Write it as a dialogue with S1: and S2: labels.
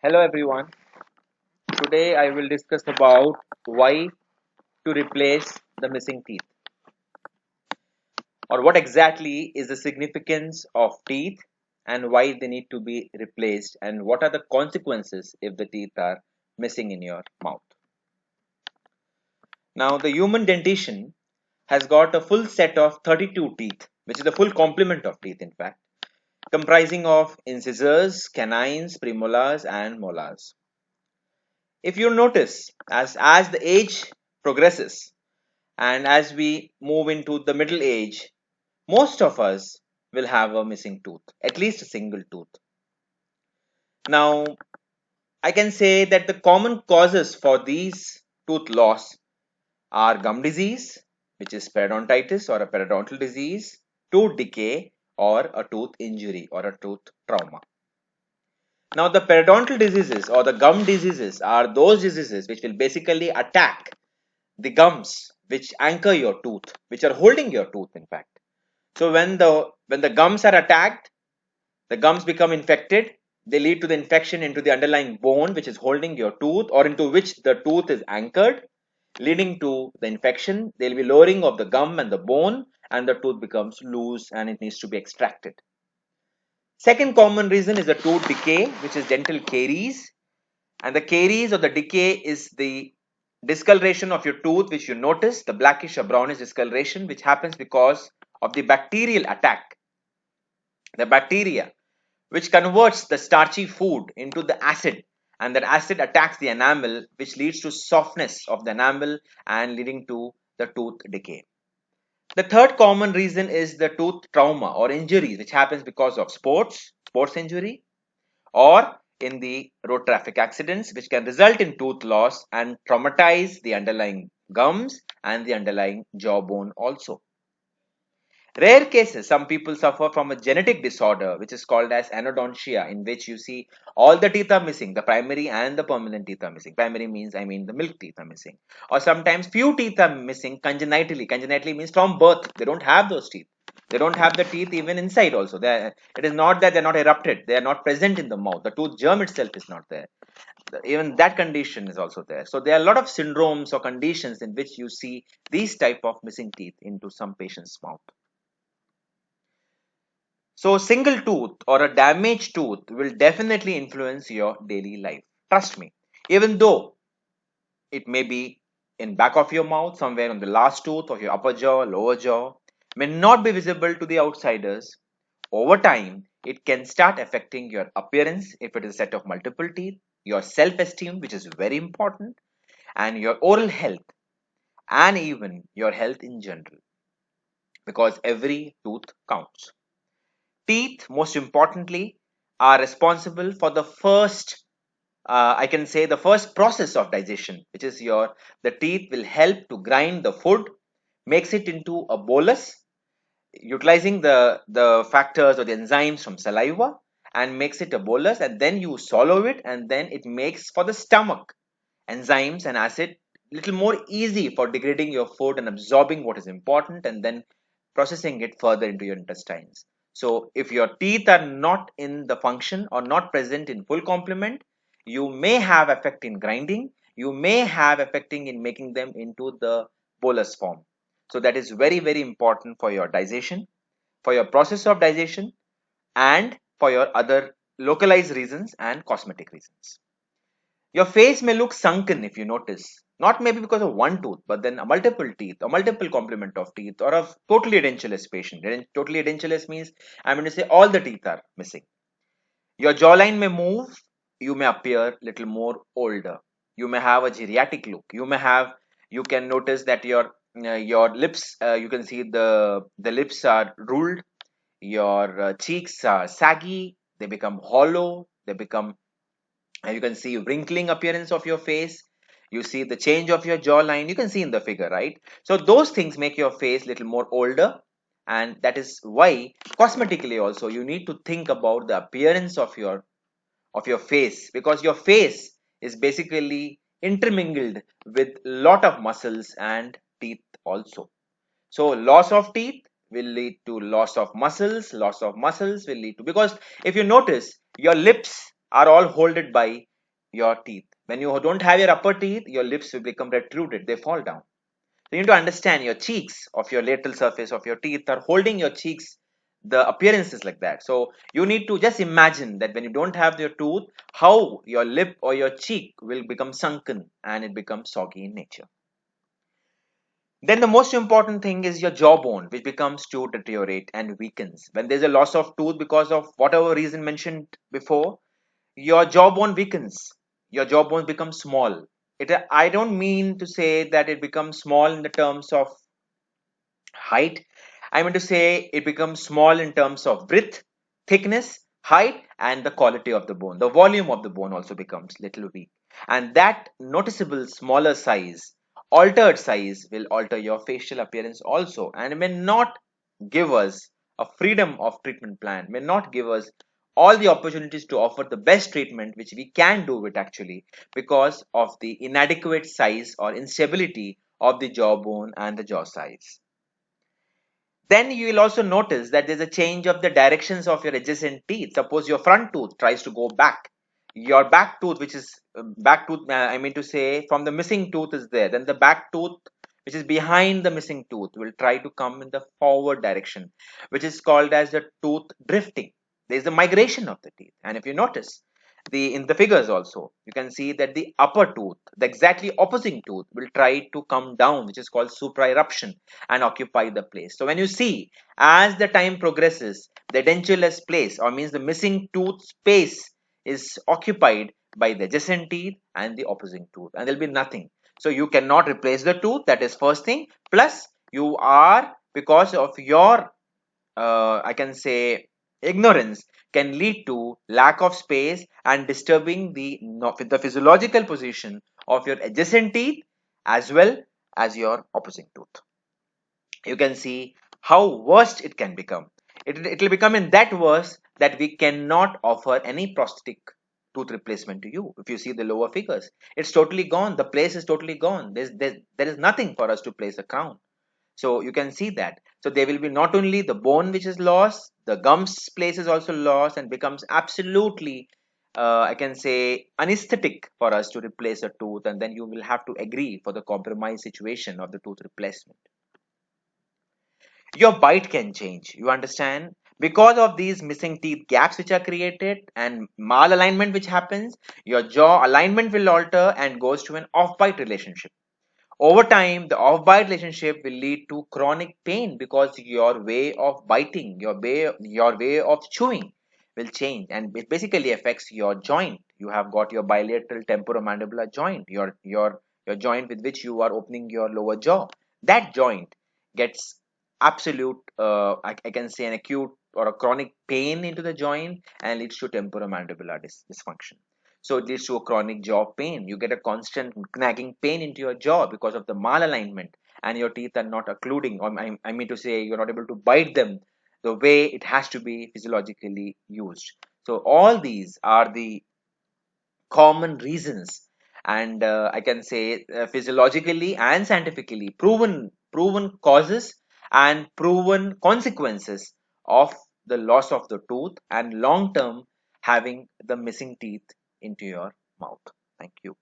S1: Hello everyone. Today I will discuss about why to replace the missing teeth, or what exactly is the significance of teeth and why they need to be replaced, and what are the consequences if the teeth are missing in your mouth. Now the human dentition has got a full set of 32 teeth, which is the full complement of teeth in fact, comprising of incisors, canines, premolars and molars. If you notice, as the age progresses and as we move into the middle age, most of us will have a missing tooth, at least a single tooth. Now, I can say that the common causes for these tooth loss are gum disease, which is periodontitis or a periodontal disease, tooth decay, or a tooth injury or a tooth trauma. Now, the periodontal diseases or the gum diseases are those diseases which will basically attack the gums which anchor your tooth, which are holding your tooth in fact. So when the gums are attacked, the gums become infected. They lead to the infection into the underlying bone which is holding your tooth, or into which the tooth is anchored, leading to the infection. There will be lowering of the gum and the bone, and the tooth becomes loose and it needs to be extracted. Second common reason is the tooth decay, which is dental caries. And the caries or the decay is the discoloration of your tooth, which you notice, the blackish or brownish discoloration, which happens because of the bacterial attack. The bacteria which converts the starchy food into the acid, and that acid attacks the enamel, which leads to softness of the enamel and leading to the tooth decay. The third common reason is the tooth trauma or injury, which happens because of sports injury, or in the road traffic accidents, which can result in tooth loss and traumatize the underlying gums and the underlying jawbone also. Rare cases, some people suffer from a genetic disorder which is called as anodontia, in which you see all the teeth are missing, the primary and the permanent teeth are missing. Primary means, I mean, the milk teeth are missing. Or sometimes few teeth are missing congenitally. Congenitally means from birth, they don't have those teeth. They don't have the teeth even inside also. It is not that they're not erupted, they are not present in the mouth. The tooth germ itself is not there. Even that condition is also there. So there are a lot of syndromes or conditions in which you see these type of missing teeth into some patient's mouth. So single tooth or a damaged tooth will definitely influence your daily life. Trust me. Even though it may be in back of your mouth, somewhere on the last tooth of your upper jaw, lower jaw, may not be visible to the outsiders. Over time, it can start affecting your appearance if it is a set of multiple teeth, your self-esteem, which is very important, and your oral health, and even your health in general, because every tooth counts. Teeth, most importantly, are responsible for the first, I can say, the first process of digestion, which is the teeth will help to grind the food, makes it into a bolus, utilizing the factors or the enzymes from saliva, and makes it a bolus, and then you swallow it, and then it makes for the stomach enzymes and acid little more easy for degrading your food and absorbing what is important, and then processing it further into your intestines. So if your teeth are not in the function or not present in full complement, you may have effect in grinding, you may have affecting in making them into the bolus form. So that is very, very important for your digestion, for your process of digestion, and for your other localized reasons and cosmetic reasons. Your face may look sunken if you notice, not maybe because of one tooth, but then a multiple teeth, a multiple complement of teeth, or a totally edentulous patient. Totally edentulous means I'm going to say all the teeth are missing. Your jawline may move, you may appear little more older. You may have a geriatric look. You can notice that your lips, you can see the lips are ruled, your cheeks are saggy, they become hollow, they become, you can see wrinkling appearance of your face, you see the change of your jawline, you can see in the figure, right? So those things make your face little more older, and that is why cosmetically also you need to think about the appearance of your face, because your face is basically intermingled with lot of muscles and teeth also. So loss of teeth will lead to loss of muscles, loss of muscles will lead to, because if you notice, your lips are all holded by your teeth. When you don't have your upper teeth, your lips will become retruded, they fall down. So you need to understand your cheeks of your lateral surface of your teeth are holding your cheeks. The appearance is like that. So you need to just imagine that when you don't have your tooth, how your lip or your cheek will become sunken and it becomes soggy in nature. Then the most important thing is your jawbone, which becomes to deteriorate and weakens. When there's a loss of tooth because of whatever reason mentioned before, your jawbone weakens. Your jawbone becomes small. I don't mean to say that it becomes small in the terms of height. I mean to say it becomes small in terms of breadth, thickness, height, and the quality of the bone. The volume of the bone also becomes little weak. And that noticeable smaller size, altered size, will alter your facial appearance also, and may not give us a freedom of treatment plan, may not give us all the opportunities to offer the best treatment which we can do it actually, because of the inadequate size or instability of the jawbone and the jaw size. Then you will also notice that there's a change of the directions of your adjacent teeth. Suppose your front tooth tries to go back. Your back tooth, which is back tooth, I mean to say, from the missing tooth is there. Then the back tooth, which is behind the missing tooth, will try to come in the forward direction, which is called as the tooth drifting. There is a migration of the teeth. And if you notice, in the figures also, you can see that the upper tooth, the exactly opposite tooth, will try to come down, which is called supraeruption, and occupy the place. So when you see, as the time progresses, the edentulous place, or means the missing tooth space, is occupied by the adjacent teeth and the opposing tooth, and there'll be nothing. So you cannot replace the tooth. That is first thing. Plus, you are, because of your I can say ignorance, can lead to lack of space and disturbing the physiological position of your adjacent teeth as well as your opposing tooth. You can see how worst it can become. It will become in that worse that we cannot offer any prosthetic tooth replacement to you. If you see the lower figures, it's totally gone. The place is totally gone. There is nothing for us to place a crown. So you can see that. So there will be not only the bone which is lost, the gums place is also lost and becomes absolutely, I can say, anesthetic for us to replace a tooth, and then you will have to agree for the compromise situation of the tooth replacement. Your bite can change, you understand, because of these missing teeth gaps which are created and malalignment which happens. Your jaw alignment will alter and goes to an off-bite relationship. Over time, the off-bite relationship will lead to chronic pain because your way of biting, your way of chewing will change, and it basically affects your joint. You have got your bilateral temporomandibular joint, your joint with which you are opening your lower jaw. That joint gets absolute, I can say, an acute or a chronic pain into the joint and leads to temporomandibular dysfunction. So it leads to a chronic jaw pain. You get a constant nagging pain into your jaw because of the malalignment, and your teeth are not occluding, or I mean to say, you're not able to bite them the way it has to be physiologically used. So all these are the common reasons, and I can say physiologically and scientifically proven causes and proven consequences of the loss of the tooth and long term having the missing teeth into your mouth. Thank you.